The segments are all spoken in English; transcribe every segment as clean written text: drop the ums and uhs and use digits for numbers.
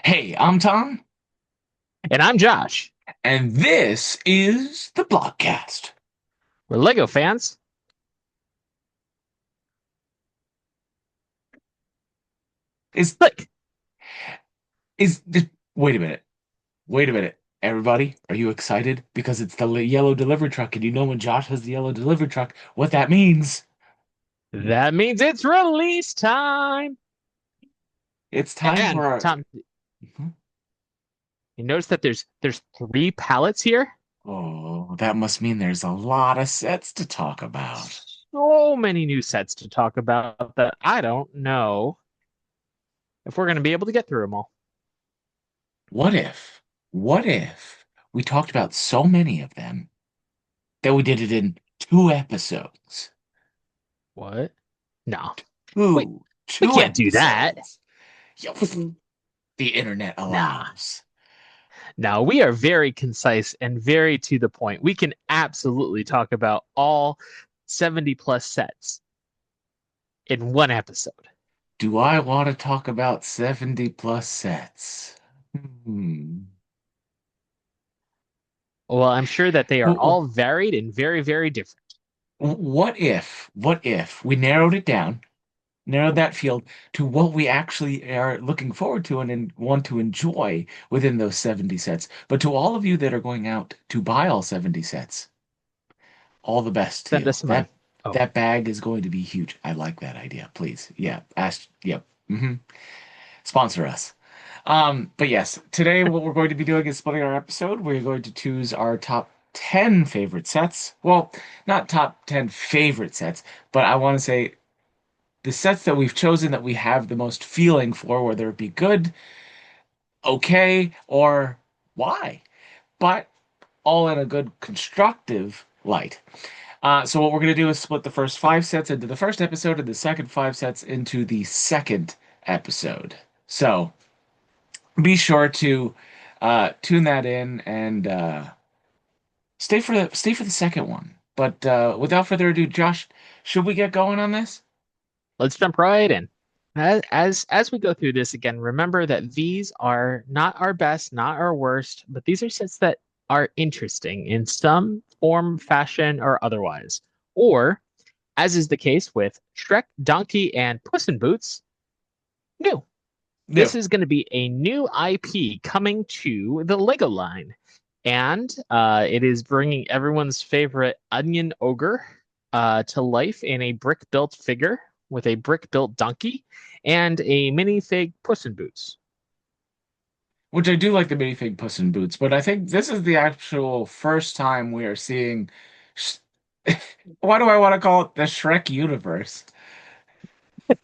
Hey, I'm Tom, And I'm Josh. and this is the BlockCast. We're Lego fans. Is Look, is wait a minute. Wait a minute. Everybody, are you excited? Because it's the yellow delivery truck, and you know when Josh has the yellow delivery truck, what that means. that means it's release time. It's time for And our. Tom, you notice that there's three pallets here? Oh, that must mean there's a lot of sets to talk about. So many new sets to talk about that I don't know if we're going to be able to get through them all. What if, what if we talked about so many of them that we did it in 2 episodes? What? No. Wait, Two, we two can't do that. episodes. Yeah, the internet Nah. allows. No, we are very concise and very to the point. We can absolutely talk about all 70 plus sets in one episode. Do I want to talk about 70 plus sets? Hmm. Well, I'm sure that they are Well, all varied and very, very different. what if we narrowed that field to what we actually are looking forward to and want to enjoy within those 70 sets? But to all of you that are going out to buy all 70 sets, all the best to Send you. us some That money. Oh, that bag is going to be huge. I like that idea. Please. Yeah. Ask. Yep. Sponsor us. But yes, today what we're going to be doing is splitting our episode. We're going to choose our top 10 favorite sets. Well, not top 10 favorite sets, but I want to say the sets that we've chosen that we have the most feeling for, whether it be good, okay, or why, but all in a good constructive light. So what we're going to do is split the first 5 sets into the first episode and the second 5 sets into the second episode. So be sure to tune that in and stay for the second one. But without further ado, Josh, should we get going on this? let's jump right in. As we go through this again, remember that these are not our best, not our worst, but these are sets that are interesting in some form, fashion, or otherwise. Or, as is the case with Shrek, Donkey, and Puss in Boots, new. No. This is going to be a new IP coming to the Lego line. And it is bringing everyone's favorite onion ogre to life in a brick built figure with a brick built donkey and a minifig Puss in Boots. Which I do like the minifig Puss in Boots, but I think this is the actual first time we are seeing. Sh- Why do I want to call it the Shrek universe? But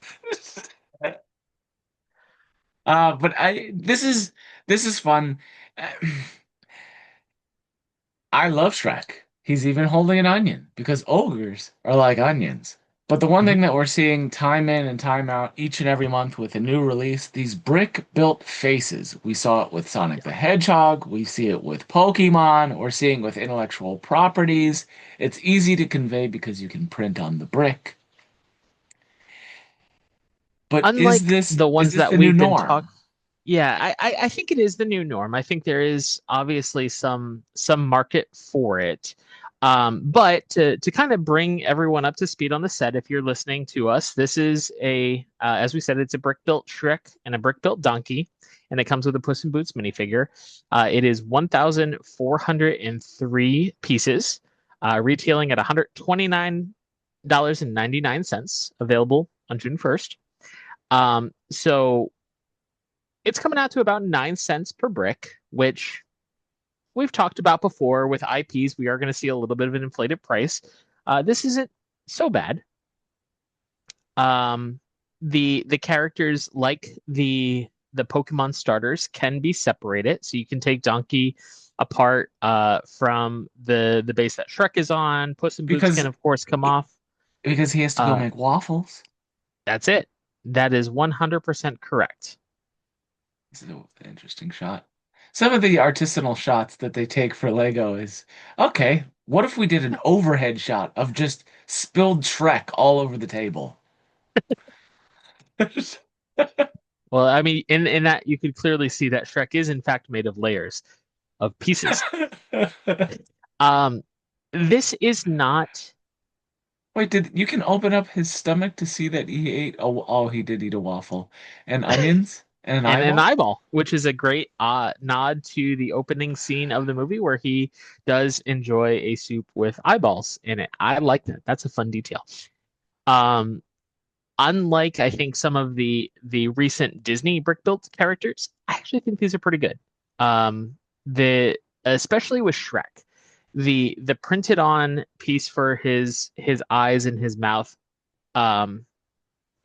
this is fun. Uh, I love Shrek. He's even holding an onion because ogres are like onions. But the one Mhm. thing that we're seeing time in and time out each and every month with a new release, these brick-built faces. We saw it with Sonic the Yeah. Hedgehog, we see it with Pokemon, we're seeing it with intellectual properties. It's easy to convey because you can print on the brick. But is Unlike this the is ones this that the new we've been talking. norm? Yeah, I think it is the new norm. I think there is obviously some market for it. But to kind of bring everyone up to speed on the set, if you're listening to us, this is as we said, it's a brick built Shrek and a brick built donkey, and it comes with a Puss in Boots minifigure. It is 1,403 pieces, retailing at $129.99, available on June 1st. So it's coming out to about 9 cents per brick, which we've talked about before with IPs. We are going to see a little bit of an inflated price. This isn't so bad. Um, the characters like the Pokemon starters can be separated, so you can take Donkey apart from the base that Shrek is on. Puss in Boots can Because of course come off. because he has to go Uh, make waffles. that's it. That is 100% correct. This is an interesting shot. Some of the artisanal shots that they take for Lego is okay. What if we did an overhead shot of just spilled Shrek all over the table? Well, I mean, in that you could clearly see that Shrek is in fact made of layers of pieces. Um, this is not, Wait, did you can open up his stomach to see that he ate? Oh, he did eat a waffle and onions and an and an eyeball. eyeball, which is a great nod to the opening scene of the movie where he does enjoy a soup with eyeballs in it. I like that. That's a fun detail. Um, Unlike I think some of the recent Disney brick built characters, I actually think these are pretty good. The especially with Shrek, the printed on piece for his eyes and his mouth um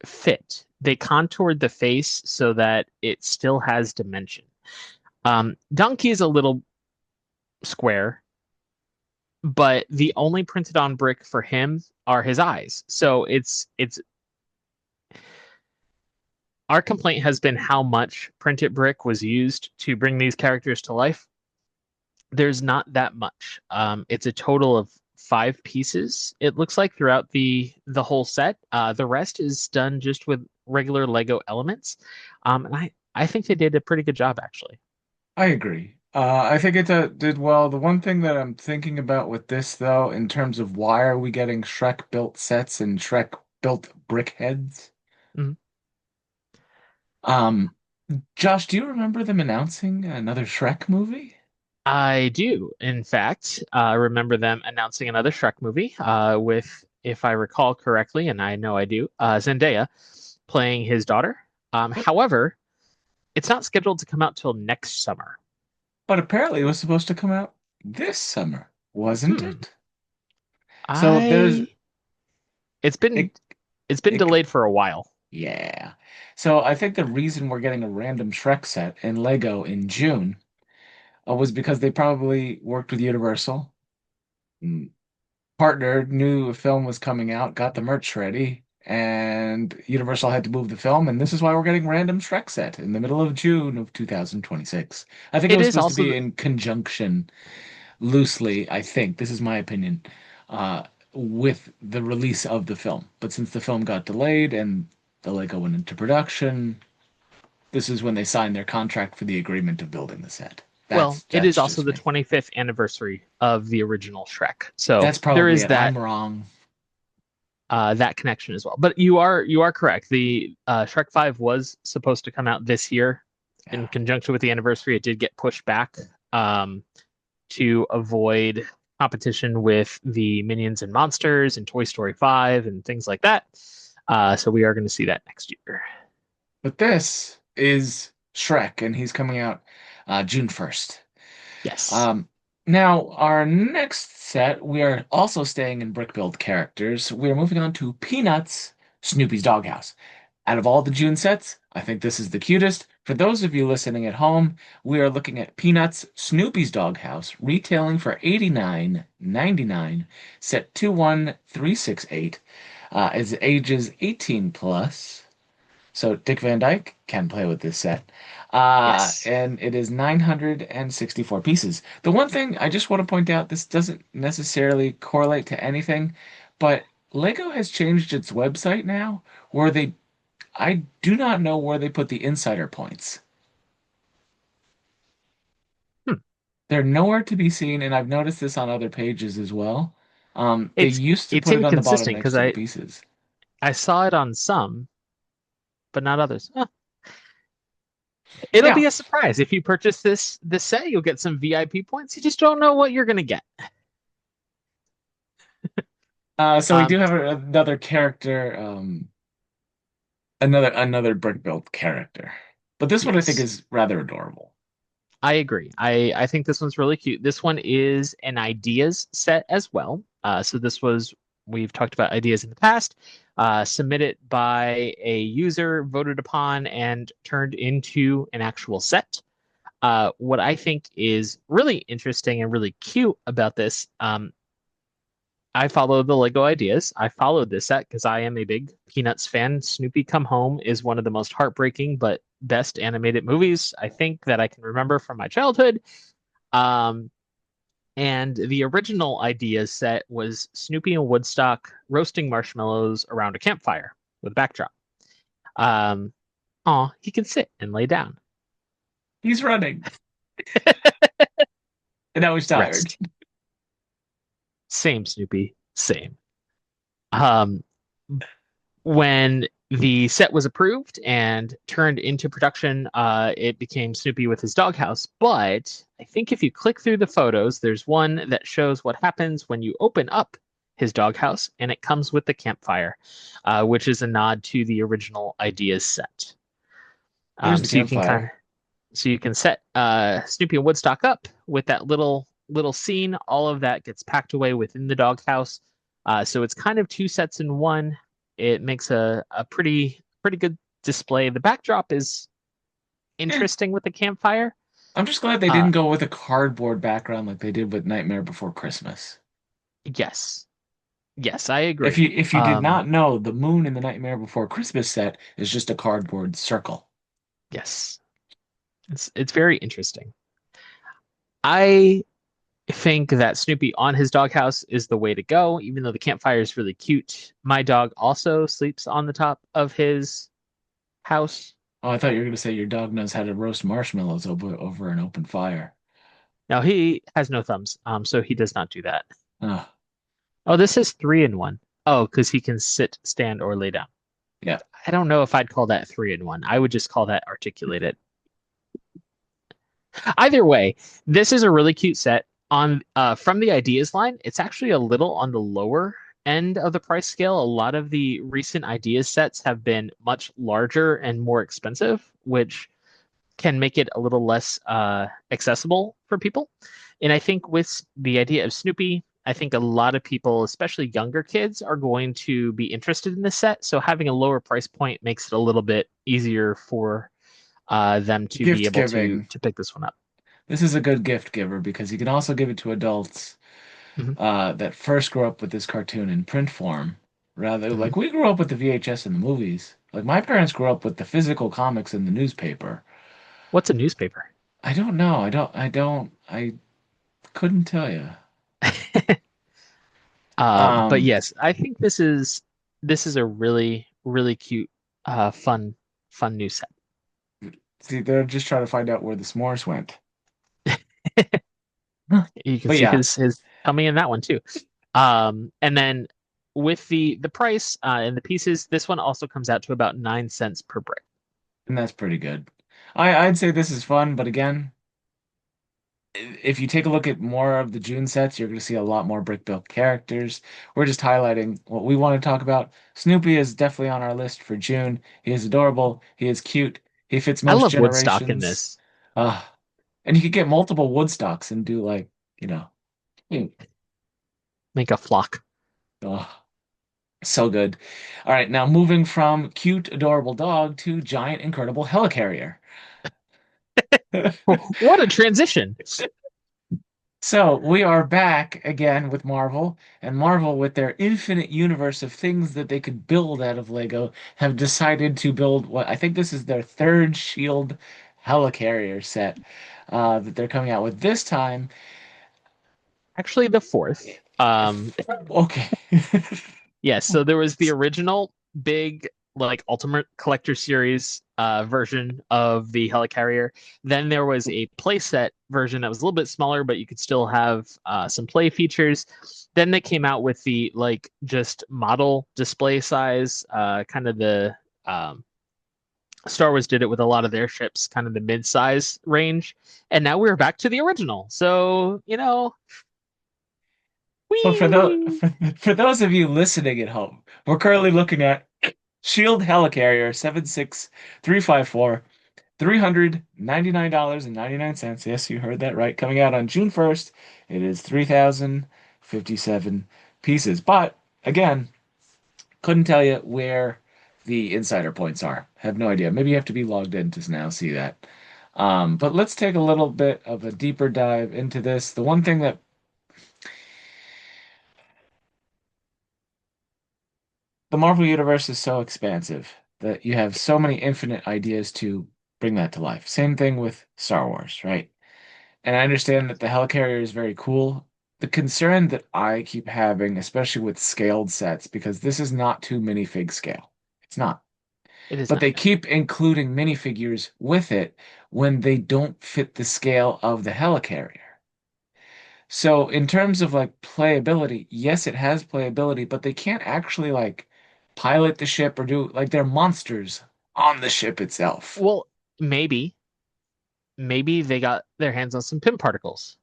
fit. They contoured the face so that it still has dimension. Donkey is a little square, but the only printed on brick for him are his eyes. So it's our complaint has been how much printed brick was used to bring these characters to life. There's not that much. It's a total of 5 pieces. It looks like throughout the whole set. The rest is done just with regular Lego elements, and I think they did a pretty good job actually. I agree. I think it did well. The one thing that I'm thinking about with this, though, in terms of why are we getting Shrek built sets and Shrek built brick heads? Mhm. Um, Josh, do you remember them announcing another Shrek movie? I do, in fact, remember them announcing another Shrek movie with, if I recall correctly, and I know I do, Zendaya playing his daughter. However, it's not scheduled to come out till next summer. But apparently it was supposed to come out this summer, wasn't Hmm. it? So there's I it's been it, it's been it delayed for a while. yeah. So I think the reason we're getting a random Shrek set in Lego in June was because they probably worked with Universal, mm, partnered, knew a film was coming out, got the merch ready, and Universal had to move the film, and this is why we're getting random Shrek set in the middle of June of 2026. I think it It was is supposed to also be in conjunction, loosely, I think, this is my opinion, uh, with the release of the film. But since the film got delayed and the Lego went into production, this is when they signed their contract for the agreement of building the set. well, it is That's also just the me. 25th anniversary of the original Shrek. So That's there probably is it. I'm wrong. that connection as well. But you are correct. The Shrek 5 was supposed to come out this year Yeah. in conjunction with the anniversary. It did get pushed back um, to avoid competition with the Minions and Monsters and Toy Story 5 and things like that. So we are going to see that next year. But this is Shrek, and he's coming out June 1st. Yes. Um, Now, our next set, we are also staying in brick build characters. We are moving on to Peanuts, Snoopy's Doghouse. Out of all the June sets, I think this is the cutest. For those of you listening at home, we are looking at Peanuts, Snoopy's Doghouse, retailing for $89.99, set 21368, is ages 18 plus. So Dick Van Dyke can play with this set. Yes. And it is 964 pieces. The one thing I just want to point out, this doesn't necessarily correlate to anything, but Lego has changed its website now where I do not know where they put the insider points. Hmm. They're nowhere to be seen, and I've noticed this on other pages as well. They It's used to it's put it on the bottom inconsistent next because to the I pieces. I saw it on some, but not others. Huh. It'll Yeah, be a surprise if you purchase this set. You'll get some VIP points. You just don't know what you're going to get. so we Um, do have another character. Another brick built character. But this one I think yes. is rather adorable. I agree. I think this one's really cute. This one is an ideas set as well. So this was we've talked about ideas in the past, submitted by a user, voted upon, and turned into an actual set. What I think is really interesting and really cute about this, I follow the Lego ideas. I followed this set because I am a big Peanuts fan. Snoopy Come Home is one of the most heartbreaking but best animated movies I think that I can remember from my childhood. Um, and the original idea set was Snoopy and Woodstock roasting marshmallows around a campfire with a backdrop. Um, Aw, he can sit and lay down. He's running. And now he's tired. Rest. Same, Snoopy. Same. Um, when the set was approved and turned into production, it became Snoopy with his doghouse. But I think if you click through the photos, there's one that shows what happens when you open up his doghouse, and it comes with the campfire, which is a nod to the original ideas set. There's the So you can kind campfire. of so you can set Snoopy and Woodstock up with that little scene. All of that gets packed away within the doghouse. So it's kind of two sets in one. It makes a pretty good display. The backdrop is Yeah. interesting with the campfire. I'm just glad they Uh, didn't go with a cardboard background like they did with Nightmare Before Christmas. yes, yes, I If agree. you did not know, the moon in the Nightmare Before Christmas set is just a cardboard circle. Yes, it's very interesting. I think that Snoopy on his doghouse is the way to go, even though the campfire is really cute. My dog also sleeps on the top of his house. Oh, I thought you were going to say your dog knows how to roast marshmallows over an open fire. Now he has no thumbs, so he does not do that. Oh, Oh, this is three in one. Oh, because he can sit, stand, or lay down. yeah. I don't know if I'd call that three in one. I would just call that articulated. Either way, this is a really cute set. On from the ideas line, it's actually a little on the lower end of the price scale. A lot of the recent ideas sets have been much larger and more expensive, which can make it a little less accessible for people. And I think with the idea of Snoopy, I think a lot of people, especially younger kids, are going to be interested in this set. So having a lower price point makes it a little bit easier for them to be Gift able giving. to pick this one up. This is a good gift giver because you can also give it to adults Hmm. that first grew up with this cartoon in print form. Rather, Hmm. like we grew up with the VHS and the movies. Like my parents grew up with the physical comics and the newspaper. What's a newspaper? I don't know. I couldn't tell you. But Um, yes, I think this is a really cute, fun new set. See, they're just trying to find out where the s'mores went. You can But see yeah, his tummy in that one too. And then with the price and the pieces, this one also comes out to about 9 cents per brick. and that's pretty good. I'd say this is fun, but again, if you take a look at more of the June sets, you're going to see a lot more brick built characters. We're just highlighting what we want to talk about. Snoopy is definitely on our list for June. He is adorable. He is cute. He fits I most love Woodstock in generations. this. Uh, and you could get multiple Woodstocks and do like, you know, hmm, Make a flock. oh, so good. All right, now moving from cute, adorable dog to giant, incredible helicarrier. What a transition. So we are back again with Marvel, and Marvel, with their infinite universe of things that they could build out of Lego, have decided to build what I think this is their third Shield helicarrier set that they're coming out with this time. Actually, the fourth. Okay. Yes, so there was the original big like Ultimate Collector Series version of the Helicarrier. Then there was a playset version that was a little bit smaller, but you could still have some play features. Then they came out with the like just model display size, kind of the Star Wars did it with a lot of their ships, kind of the mid-size range. And now we're back to the original. So, Well, whee! for those of you listening at home, we're currently looking at Shield Helicarrier 76354. $399.99. Yes, you heard that right. Coming out on June 1st. It is 3,057 pieces. But again, couldn't tell you where the insider points are. Have no idea. Maybe you have to be logged in to now see that. But let's take a little bit of a deeper dive into this. The one thing that the Marvel Universe is so expansive that you have so many infinite ideas to bring that to life. Same thing with Star Wars, right? And I understand that the helicarrier is very cool. The concern that I keep having, especially with scaled sets, because this is not too minifig scale. It's not. It is but not, they no. keep including minifigures with it when they don't fit the scale of the helicarrier. So in terms of like playability, yes, it has playability, but they can't actually like pilot the ship or do like they're monsters on the ship itself. Well, maybe, maybe they got their hands on some pin particles.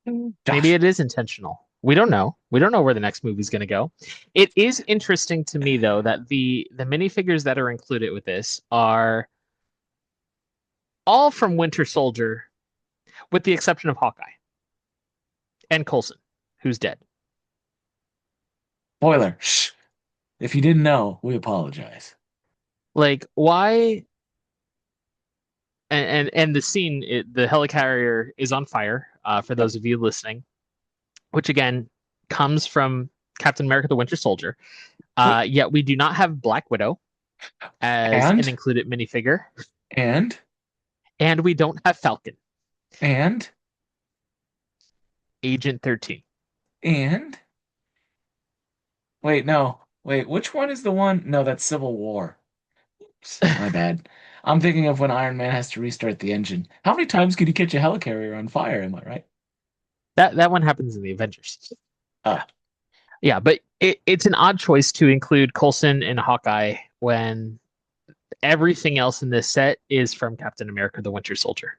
Maybe Josh, it is intentional. We don't know. We don't know where the next movie's going to go. It is interesting to me though that the minifigures that are included with this are all from Winter Soldier, with the exception of Hawkeye and Coulson, who's dead. spoiler. Shh. If you didn't know, we apologize. Like, why? And the scene, the helicarrier is on fire. For Yep. those of you listening, which again comes from Captain America: The Winter Soldier. Wait, Yet we do not have Black Widow as an and included minifigure, and and we don't have Falcon, and Agent 13. and wait, no. Wait, which one is the one? No, that's Civil War. Oops, my bad. I'm thinking of when Iron Man has to restart the engine. How many times can you catch a helicarrier on fire? Am I right? That one happens in the Avengers. Ah, Yeah, but it's an odd choice to include Coulson and Hawkeye when everything else in this set is from Captain America: The Winter Soldier.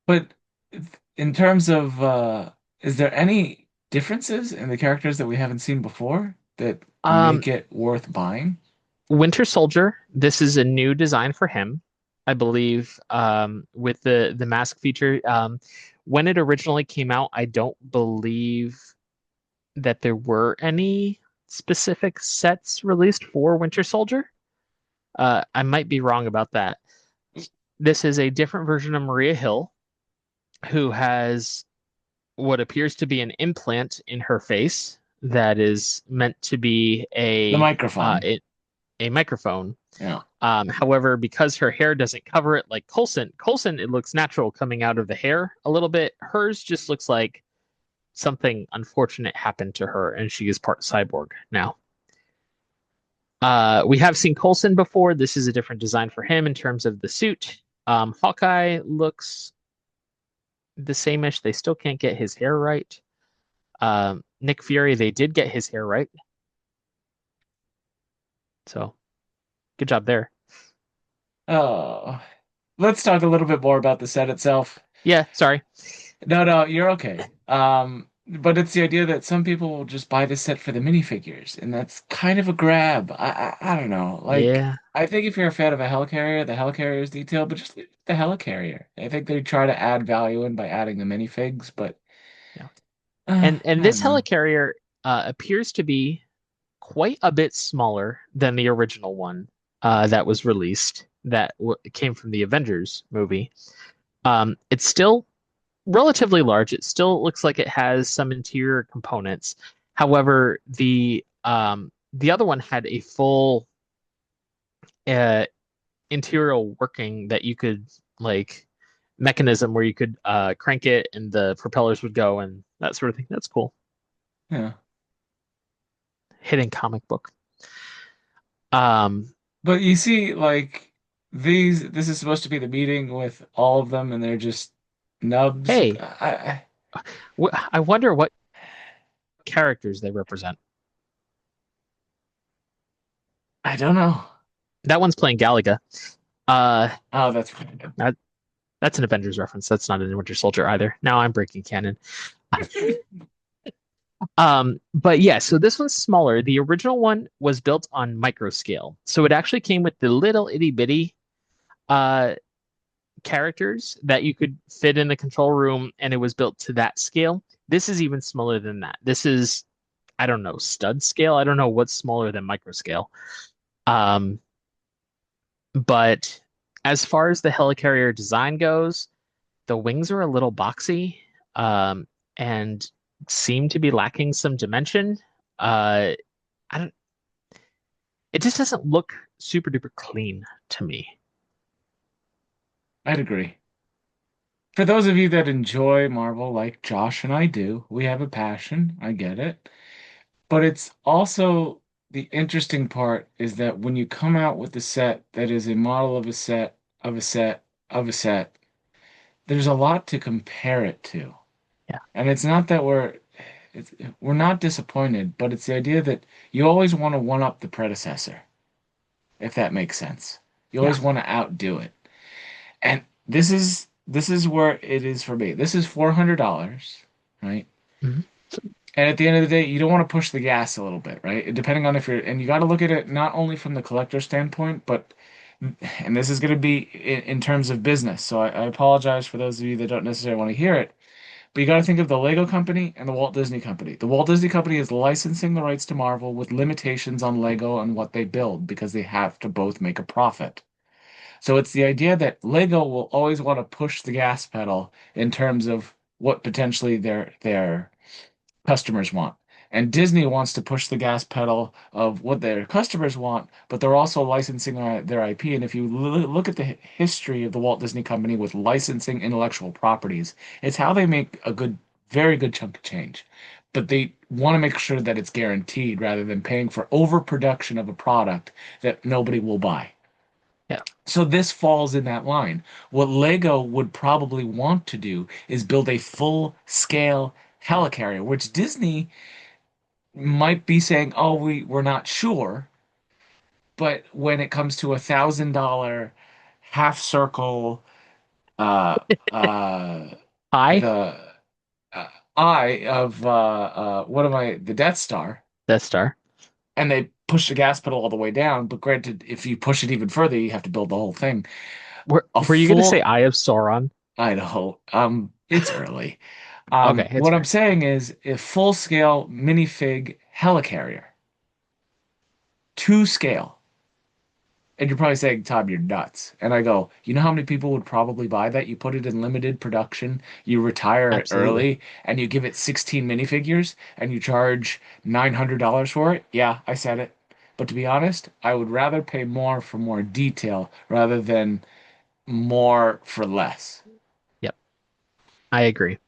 but in terms of is there any differences in the characters that we haven't seen before that Um, make it worth buying? Winter Soldier, this is a new design for him, I believe, with the mask feature. When it originally came out, I don't believe that there were any specific sets released for Winter Soldier. I might be wrong about that. This is a different version of Maria Hill, who has what appears to be an implant in her face that is meant to be The microphone. a microphone. Yeah. However, because her hair doesn't cover it like Coulson, it looks natural coming out of the hair a little bit. Hers just looks like something unfortunate happened to her, and she is part cyborg now. We have seen Coulson before. This is a different design for him in terms of the suit. Hawkeye looks the same-ish. They still can't get his hair right. Nick Fury, they did get his hair right. So good job there. Oh, let's talk a little bit more about the set itself. Yeah, sorry. No, no, you're okay. But it's the idea that some people will just buy this set for the minifigures, and that's kind of a grab. I don't know. Like, Yeah. I think if you're a fan of a helicarrier, the helicarrier is detailed, but just leave the helicarrier. I think they try to add value in by adding the minifigs, but Yeah. uh, And I this don't know. helicarrier appears to be quite a bit smaller than the original one that was released that came from the Avengers movie. It's still relatively large. It still looks like it has some interior components. However, the other one had a full uh, interior working that you could like mechanism where you could crank it and the propellers would go and that sort of thing. That's cool. Yeah. Hidden comic book. Um, But you see, like this is supposed to be the meeting with all of them, and they're just nubs. hey, I wonder what characters they represent. I don't know. That one's playing Galaga. Uh, Oh, that's pretty that, that's an Avengers reference. That's not an Winter Soldier either. Now I'm breaking canon. good. But yeah, so this one's smaller. The original one was built on micro scale. So it actually came with the little itty bitty uh characters that you could fit in the control room, and it was built to that scale. This is even smaller than that. This is, I don't know, stud scale. I don't know what's smaller than micro scale. Um, but as far as the helicarrier design goes, the wings are a little boxy, and seem to be lacking some dimension. Uh, I don't. It just doesn't look super duper clean to me. I'd agree. For those of you that enjoy Marvel like Josh and I do, we have a passion. I get it. But it's also the interesting part is that when you come out with a set that is a model of a set of a set of a set, there's a lot to compare it to. Yeah. And it's not that it's, we're not disappointed, but it's the idea that you always want to one up the predecessor, if that makes sense. You Yeah. always want to outdo it. And this is where it is for me. This is $400, right? Mhm. And at the end of the day, you don't want to push the gas a little bit, right? Depending on if you're, and you got to look at it not only from the collector standpoint, but, and this is going to be in terms of business. So I apologize for those of you that don't necessarily want to hear it, but you got to think of the Lego Company and the Walt Disney Company. The Walt Disney Company is licensing the rights to Marvel with limitations on Lego and what they build because they have to both make a profit. So it's the idea that Lego will always want to push the gas pedal in terms of what potentially their customers want. And Disney wants to push the gas pedal of what their customers want, but they're also licensing their IP. And if you look at the history of the Walt Disney Company with licensing intellectual properties, it's how they make a very good chunk of change. But they want to make sure that it's guaranteed rather than paying for overproduction of a product that nobody will buy. Yeah. So this falls in that line. What Lego would probably want to do is build a full scale helicarrier, which Disney might be saying, "Oh, we're not sure." But when it comes to $1,000 half circle, uh, uh, Hi, the eye of what am I, the Death Star, Death Star. and they push the gas pedal all the way down. But granted, if you push it even further, you have to build the whole thing. A Were you going to say full Eye of Sauron? Idaho. It's early. Okay, it's What I'm fair. saying is a full scale minifig helicarrier to scale. And you're probably saying, Tom, you're nuts. And I go, you know how many people would probably buy that? You put it in limited production, you retire it Absolutely. early, and you give it 16 minifigures, and you charge $900 for it? Yeah, I said it. But to be honest, I would rather pay more for more detail rather than more for less. Yep, I agree.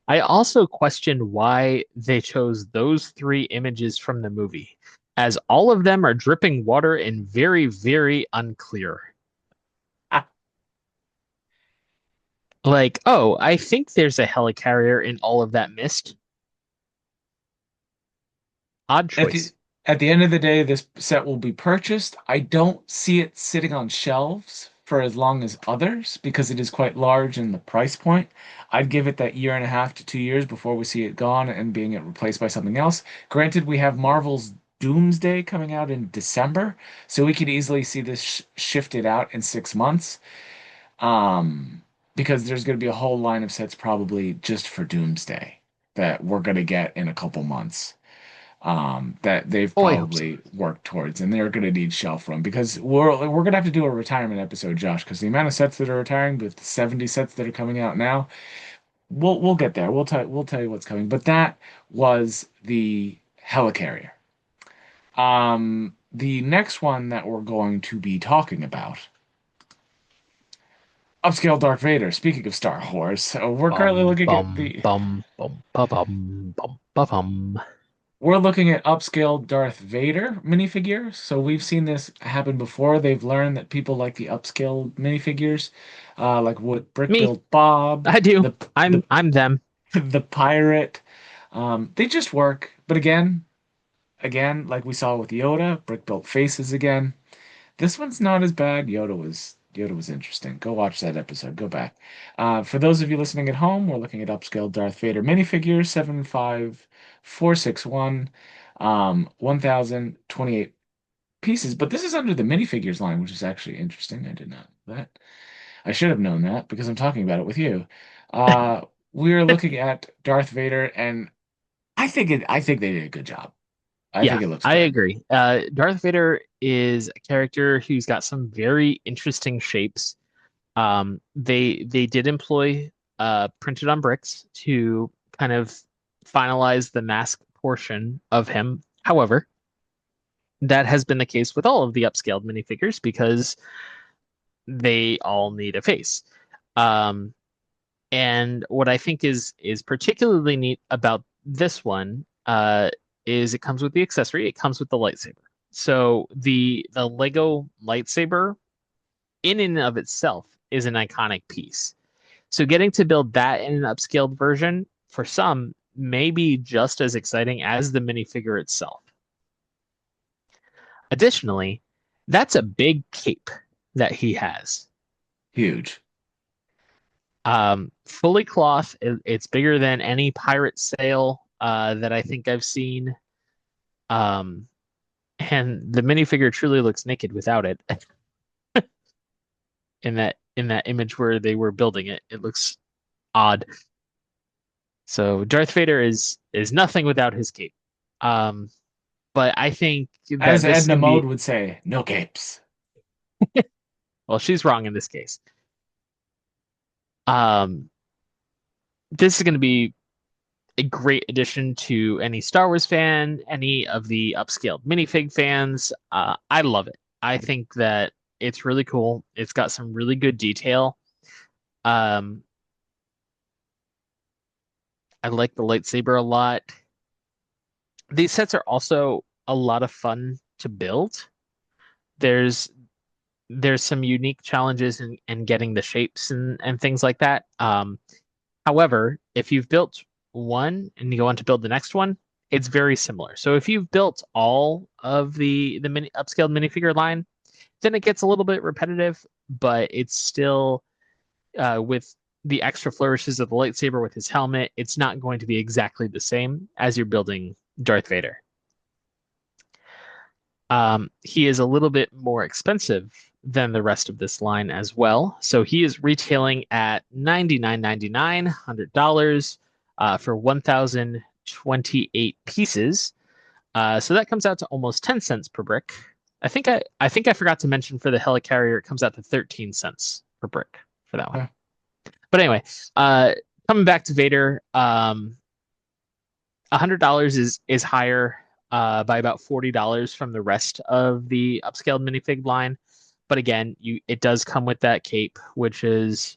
I also question why they chose those three images from the movie, as all of them are dripping water and very, very unclear. Like, oh, I think there's a helicarrier in all of that mist. Odd At the choice. at the end of the day, this set will be purchased. I don't see it sitting on shelves for as long as others because it is quite large in the price point. I'd give it that year and a half to 2 years before we see it gone and being replaced by something else. Granted, we have Marvel's Doomsday coming out in December, so we could easily see this shifted out in 6 months. Um, because there's going to be a whole line of sets probably just for Doomsday that we're going to get in a couple months that they've Oh, I hope so. probably worked towards, and they're going to need shelf room because we're going to have to do a retirement episode, Josh, because the amount of sets that are retiring with the 70 sets that are coming out now, we'll get there. We'll tell you what's coming. But that was the Helicarrier. The next one that we're going to be talking about, upscale Darth Vader. Speaking of Star Wars, so we're currently Bum looking at bum the bum bum ba bum bum ba bum. We're looking at upscale Darth Vader minifigures. So we've seen this happen before. They've learned that people like the upscale minifigures, like what Brick Me, Built Bob, I do. the I'm them. the pirate. They just work. But again, like we saw with Yoda, Brick Built Faces again. This one's not as bad. Yoda was interesting. Go watch that episode. Go back. For those of you listening at home, we're looking at upscale Darth Vader minifigures, 75461, 1028 pieces. But this is under the minifigures line, which is actually interesting. I did not know that. I should have known that because I'm talking about it with you. Uh, we're looking at Darth Vader, and I think they did a good job. I Yeah, think it looks I good. agree. Darth Vader is a character who's got some very interesting shapes. They did employ printed on bricks to kind of finalize the mask portion of him. However, that has been the case with all of the upscaled minifigures because they all need a face. Um, and what I think is particularly neat about this one, is it comes with the accessory. It comes with the lightsaber. So the Lego lightsaber in and of itself is an iconic piece. So getting to build that in an upscaled version for some may be just as exciting as the minifigure itself. Additionally, that's a big cape that he has. Huge. Fully cloth, it's bigger than any pirate sail that I think I've seen. Um, and the minifigure truly looks naked without it. In that image where they were building it, it looks odd. So Darth Vader is nothing without his cape. Um, but I think that As this Edna can Mode be, would say, no capes. well, she's wrong in this case. Um, this is going to be a great addition to any Star Wars fan, any of the upscaled minifig fans. I love it. I think that it's really cool. It's got some really good detail. Um, I like the lightsaber a lot. These sets are also a lot of fun to build. There's there's some unique challenges in getting the shapes and things like that. However, if you've built one and you go on to build the next one, it's very similar. So if you've built all of the mini upscaled minifigure line, then it gets a little bit repetitive, but it's still with the extra flourishes of the lightsaber with his helmet, it's not going to be exactly the same as you're building Darth Vader. He is a little bit more expensive than the rest of this line as well. So he is retailing at $99.99, $100 for 1,028 pieces. So that comes out to almost 10 cents per brick. I think I forgot to mention for the helicarrier, it comes out to 13 cents per brick for that one. Huh. But anyway, uh, coming back to Vader, $100 is higher by about $40 from the rest of the upscaled minifig line. But again, it does come with that cape, which is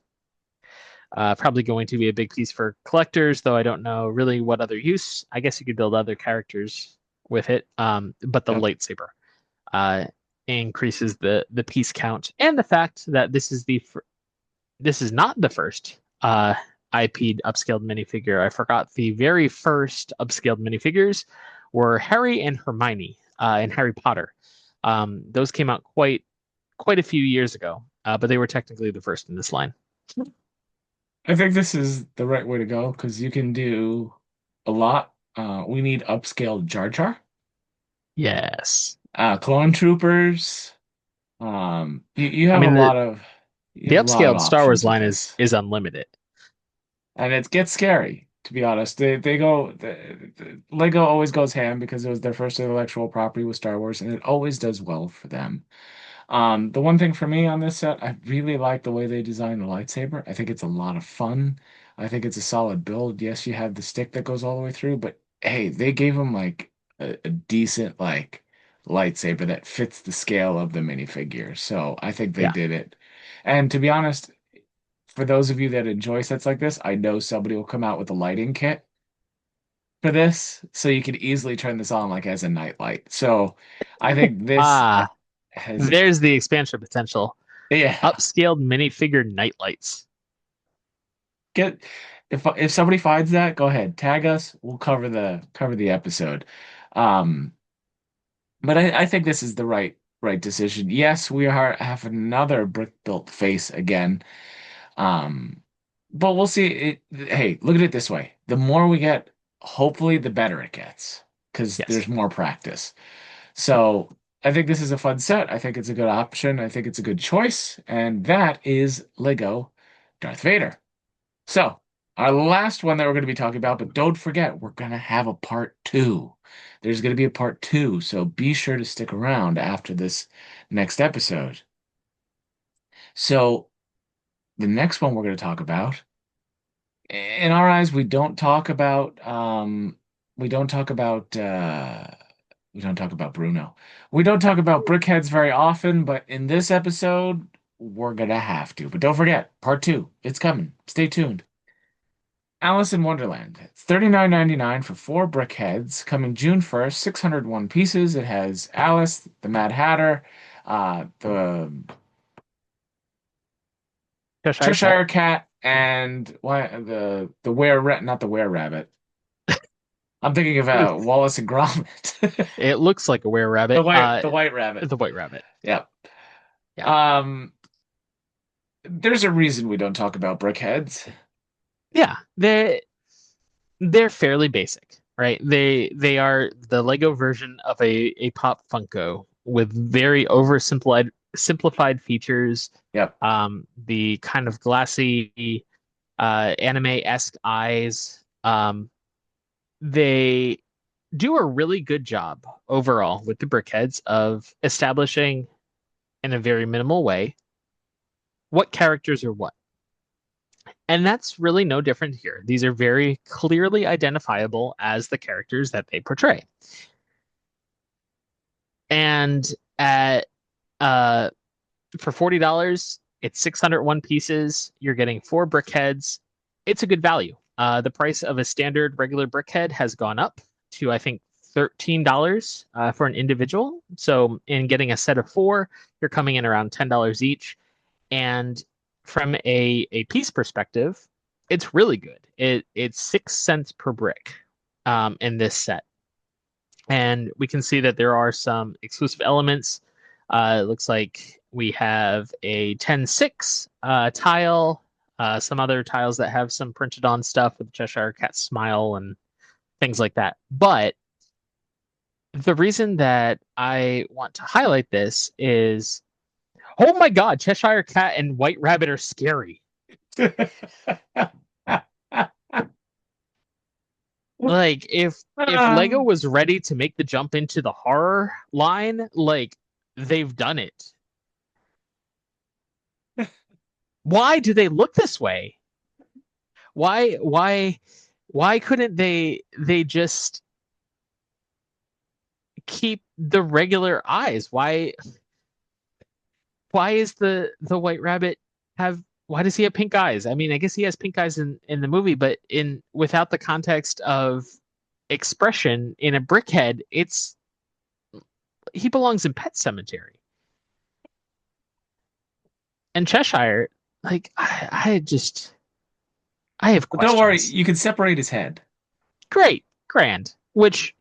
probably going to be a big piece for collectors, though I don't know really what other use. I guess you could build other characters with it. But the Yep. lightsaber uh, increases the piece count, and the fact that this is not the first IP'd upscaled minifigure. I forgot the very first upscaled minifigures were Harry and Hermione in Harry Potter. Those came out quite a few years ago, but they were technically the first in this line. I think this is the right way to go because you can do a lot. We need upscaled Jar Jar, Yes. clone troopers. You I have a mean lot of the upscaled Star Wars options with line this, is unlimited. and it gets scary to be honest. The Lego always goes ham because it was their first intellectual property with Star Wars, and it always does well for them. The one thing for me on this set, I really like the way they designed the lightsaber. I think it's a lot of fun. I think it's a solid build. Yes, you have the stick that goes all the way through, but hey, they gave him like a decent like lightsaber that fits the scale of the minifigure. So I think they Yeah. did it. And to be honest, for those of you that enjoy sets like this, I know somebody will come out with a lighting kit for this, so you could easily turn this on like as a nightlight. So I think this Ah, has, there's the expansion potential. yeah. Upscaled minifigure nightlights. Get if somebody finds that, go ahead, tag us. We'll cover the episode. Um, but I think this is the right decision. Yes, we have another brick built face again. Um, but we'll see. Hey, look at it this way: the more we get, hopefully, the better it gets because Yes. there's more practice. So I think this is a fun set. I think it's a good option. I think it's a good choice, and that is Lego Darth Vader. So, our last one that we're going to be talking about, but don't forget, we're going to have a part two. There's going to be a part two, so be sure to stick around after this next episode. So, the next one we're going to talk about, in our eyes, we don't talk about we don't talk about Bruno. We don't talk about brickheads very often, but in this episode, we're gonna have to. But don't forget, part two, it's coming. Stay tuned. Alice in Wonderland. It's $39.99 for four brickheads, coming June 1st, 601 pieces. It has Alice, the Mad Hatter, the Cheshire Cat. Cheshire Cat, and why the Were Rat, not the Were Rabbit. I'm thinking of Wallace and Gromit. It looks like a were The rabbit. white rabbit. The white rabbit. Yep. Yeah. Um, there's a reason we don't talk about brickheads. Yeah. They're fairly basic, right? They are the Lego version of a Pop Funko with very simplified features. Yep. The kind of glassy anime-esque eyes. They do a really good job overall with the brickheads of establishing in a very minimal way what characters are what. And that's really no different here. These are very clearly identifiable as the characters that they portray. And at for $40, it's 601 pieces. You're getting four brickheads. It's a good value. The price of a standard regular brickhead has gone up to, I think, $13 for an individual. So in getting a set of four, you're coming in around $10 each. And from a piece perspective, it's really good. It's 6 cents per brick in this set. And we can see that there are some exclusive elements. It looks like we have a 10-6 tile, some other tiles that have some printed on stuff with the Cheshire Cat smile and things like that. But the reason that I want to highlight this is, oh my God, Cheshire Cat and White Rabbit are scary. Like if Lego was ready to make the jump into the horror line, like they've done it. Why do they look this way? Why couldn't they just keep the regular eyes? Why is the White Rabbit have why does he have pink eyes? I mean, I guess he has pink eyes in the movie, but in without the context of expression in a brickhead, he belongs in Pet Cemetery. And Cheshire, like I have questions. Don't worry, you can separate his head. Great, grand, which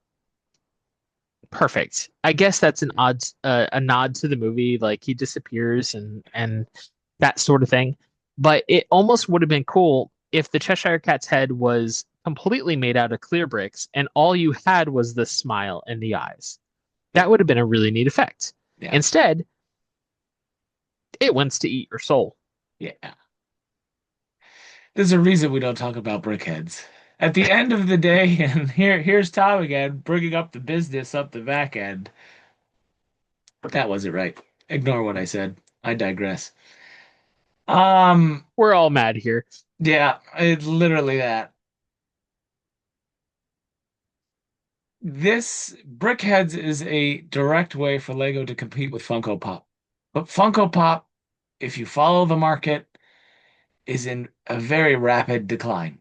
perfect. I guess that's a nod to the movie, like he disappears and that sort of thing. But it almost would have been cool if the Cheshire Cat's head was completely made out of clear bricks and all you had was the smile and the eyes. That would have been a really neat effect. Yeah. Instead, it wants to eat your soul. Yeah. There's a reason we don't talk about brickheads. At the end of the day, and here's Tom again, bringing up the business up the back end. That wasn't right. Ignore what I said. I digress. We're all mad here. Yeah, it's literally that. This Brickheads is a direct way for Lego to compete with Funko Pop. But Funko Pop, if you follow the market, is in a very rapid decline.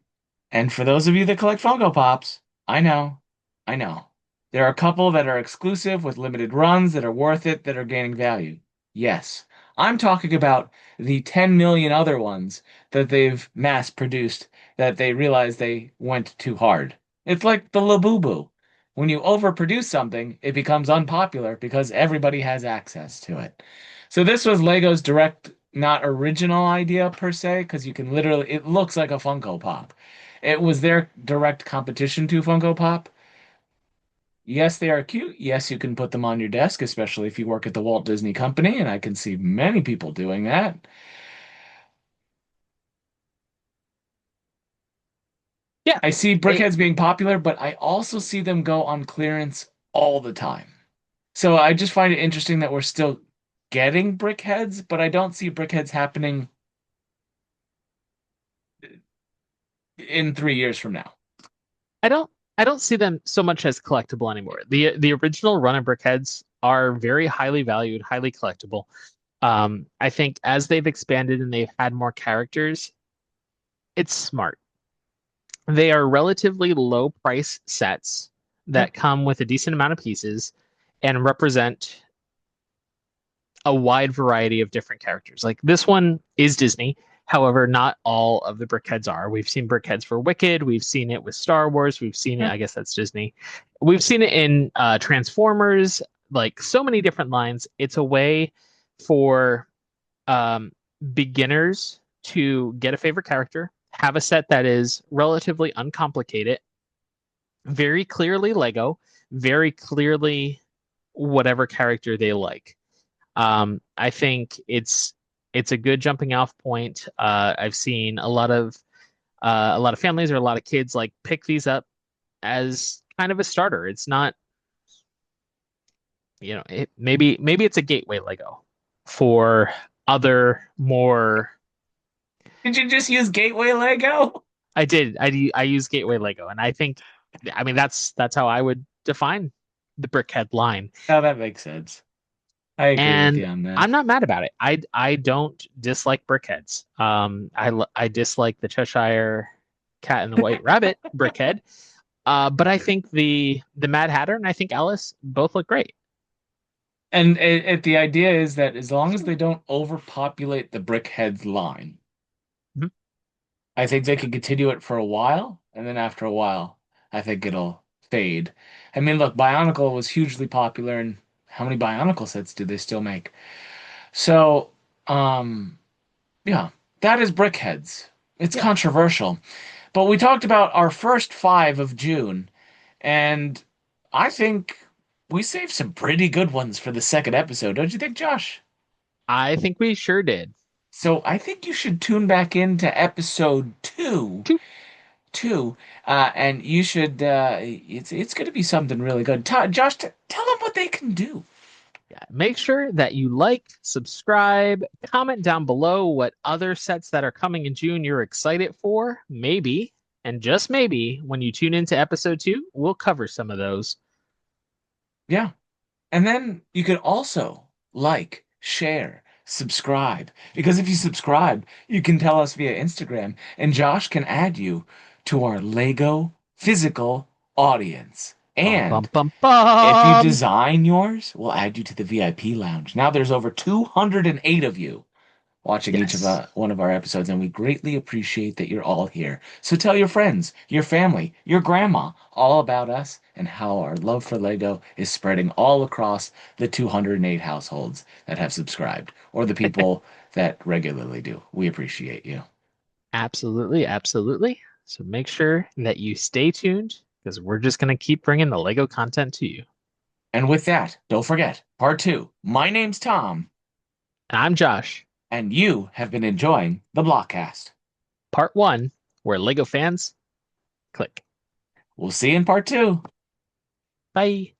And for those of you that collect Funko Pops, I know, I know. There are a couple that are exclusive with limited runs that are worth it, that are gaining value. Yes. I'm talking about the 10 million other ones that they've mass produced that they realize they went too hard. It's like the Labubu. When you overproduce something, it becomes unpopular because everybody has access to it. So this was Lego's direct, not original idea per se, because you can literally, it looks like a Funko Pop. It was their direct competition to Funko Pop. Yes, they are cute. Yes, you can put them on your desk, especially if you work at the Walt Disney Company, and I can see many people doing that. Yeah. I see brickheads being popular, but I also see them go on clearance all the time. So I just find it interesting that we're still getting brickheads, but I don't see brickheads happening in 3 years from now. I don't see them so much as collectible anymore. The original run of brickheads are very highly valued, highly collectible. I think as they've expanded and they've had more characters, it's smart. They are relatively low price sets Yep. that come with a decent amount of pieces and represent a wide variety of different characters. Like this one is Disney. However, not all of the brickheads are. We've seen brickheads for Wicked. We've seen it with Star Wars. We've seen it, Yep. I guess that's Disney. We've seen it in Transformers, like so many different lines. It's a way for um, beginners to get a favorite character, have a set that is relatively uncomplicated, very clearly Lego, very clearly whatever character they like. I think it's a good jumping off point. I've seen a lot of families or a lot of kids like pick these up as kind of a starter. It's not, maybe it's a gateway Lego for other more. Did you just use Gateway Lego? I use gateway Lego, and I think, I mean that's how I would define the brickhead line. Oh, that makes sense. I agree with And you on that. I'm not mad about it. I don't dislike brickheads. I dislike the Cheshire Cat and the White Rabbit brickhead. But I think the Mad Hatter and I think Alice both look great. And the idea is that as long as they don't overpopulate the Brickheads line, Mhm. I think they can continue it for a while, and then after a while, I think it'll fade. I mean, look, Bionicle was hugely popular, and how many Bionicle sets do they still make? So, um, yeah, that is Brickheads. It's Yeah, controversial. But we talked about our first five of June, and I think we saved some pretty good ones for the second episode, don't you think, Josh? I think we sure did. So I think you should tune back into episode two, and you should. It's going to be something really good. Josh, tell them what they can do. Yeah, make sure that you like, subscribe, comment down below what other sets that are coming in June you're excited for. Maybe, and just maybe, when you tune into episode 2, we'll cover some of those. Yeah, and then you could also like, share, subscribe, because if you subscribe, you can tell us via Instagram, and Josh can add you to our Lego physical audience. Bum bum And bum if you bum. design yours, we'll add you to the VIP lounge. Now there's over 208 of you watching each of Yes. one of our episodes, and we greatly appreciate that you're all here. So tell your friends, your family, your grandma all about us and how our love for Lego is spreading all across the 208 households that have subscribed, or the people that regularly do. We appreciate you. Absolutely, absolutely. So make sure that you stay tuned because we're just going to keep bringing the Lego content to you. And with that, don't forget, part two. My name's Tom, And I'm Josh, and you have been enjoying the BlockCast. part 1, where Lego fans click. We'll see you in part two. Bye.